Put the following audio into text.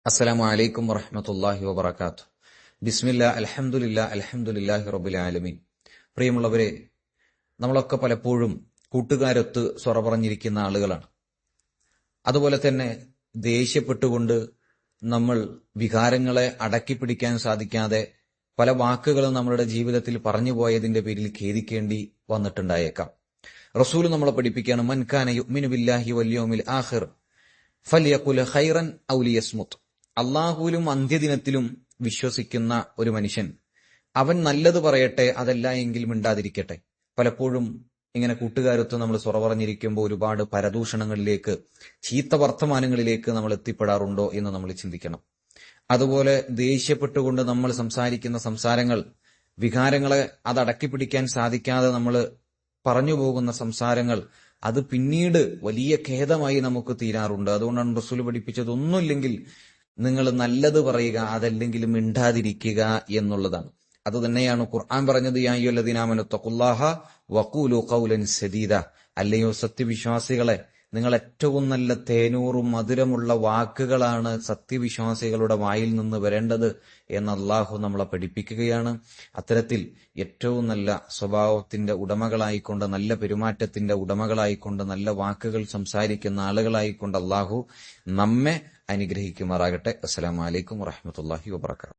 അസ്സലാമു അലൈക്കും വറഹ്മത്തുള്ളാഹി വബറകാതുഹു. ബിസ്മില്ലാ അൽഹംദുലില്ലാഹി റബ്ബിൽ ആലമീൻ. പ്രിയമുള്ളവരെ, നമ്മളൊക്കെ പലപ്പോഴും കൂട്ടുകാരൊത്ത് സൊറ പറഞ്ഞിരിക്കുന്ന ആളുകളാണ്. അതുപോലെ തന്നെ ദേഷ്യപ്പെട്ടുകൊണ്ട് നമ്മൾ വികാരങ്ങളെ അടക്കിപ്പിടിക്കാൻ സാധിക്കാതെ പല വാക്കുകളും നമ്മളുടെ ജീവിതത്തിൽ പറഞ്ഞു പോയതിന്റെ പേരിൽ ഖേദിക്കേണ്ടി വന്നിട്ടുണ്ടായേക്കാം. റസൂൽ നമ്മളെ പഠിപ്പിക്കുകയാണ്, മൻ കാന യുഅ്മിനു ബില്ലാഹി വൽ യൗമിൽ ആഖിർ ഫൽയഖുൽ ഖൈറൻ ഔ ലിയസ്മുത്. അള്ളാഹുവിലും അന്ത്യദിനത്തിലും വിശ്വസിക്കുന്ന ഒരു മനുഷ്യൻ അവൻ നല്ലത് പറയട്ടെ, അതല്ല എങ്കിൽ മിണ്ടാതിരിക്കട്ടെ. പലപ്പോഴും ഇങ്ങനെ കൂട്ടുകാരൊത്ത് നമ്മൾ സൊറ പറഞ്ഞിരിക്കുമ്പോൾ ഒരുപാട് പരദൂഷണങ്ങളിലേക്ക്, ചീത്ത വർത്തമാനങ്ങളിലേക്ക് നമ്മൾ എത്തിപ്പെടാറുണ്ടോ എന്ന് നമ്മൾ ചിന്തിക്കണം. അതുപോലെ ദേഷ്യപ്പെട്ടുകൊണ്ട് നമ്മൾ സംസാരിക്കുന്ന സംസാരങ്ങൾ, വികാരങ്ങളെ അതടക്കിപ്പിടിക്കാൻ സാധിക്കാതെ നമ്മൾ പറഞ്ഞു പോകുന്ന സംസാരങ്ങൾ, അത് പിന്നീട് വലിയ ഖേദമായി നമുക്ക് തീരാറുണ്ട്. അതുകൊണ്ടാണ് റസൂൽ പഠിപ്പിച്ചത്, ഒന്നുമില്ലെങ്കിൽ നിങ്ങൾ നല്ലത് പറയുക, അതല്ലെങ്കിൽ മിണ്ടാതിരിക്കുക എന്നുള്ളതാണ്. അത് തന്നെയാണ് ഖുർആൻ പറഞ്ഞത്, യാ അയ്യുഹല്ലദീന ആമനൂ തഖുല്ലാഹ വഖൂലു ഖൗലൻ സദീദ. അല്ലയോ സത്യവിശ്വാസികളെ, നിങ്ങൾ ഏറ്റവും നല്ല തേനൂറും മധുരമുള്ള വാക്കുകളാണ് സത്യവിശ്വാസികളുടെ വായിൽ നിന്ന് വരേണ്ടത് എന്ന് അള്ളാഹു നമ്മളെ പഠിപ്പിക്കുകയാണ്. അത്തരത്തിൽ ഏറ്റവും നല്ല സ്വഭാവത്തിന്റെ ഉടമകളായിക്കൊണ്ട്, നല്ല പെരുമാറ്റത്തിന്റെ ഉടമകളായിക്കൊണ്ട്, നല്ല വാക്കുകൾ സംസാരിക്കുന്ന ആളുകളായിക്കൊണ്ട് അള്ളാഹു നമ്മെ അനുഗ്രഹിക്കുമാറാകട്ടെ. അസ്സലാമു അലൈക്കും വറഹ്മത്തുള്ളാഹി വബറകാതുഹു.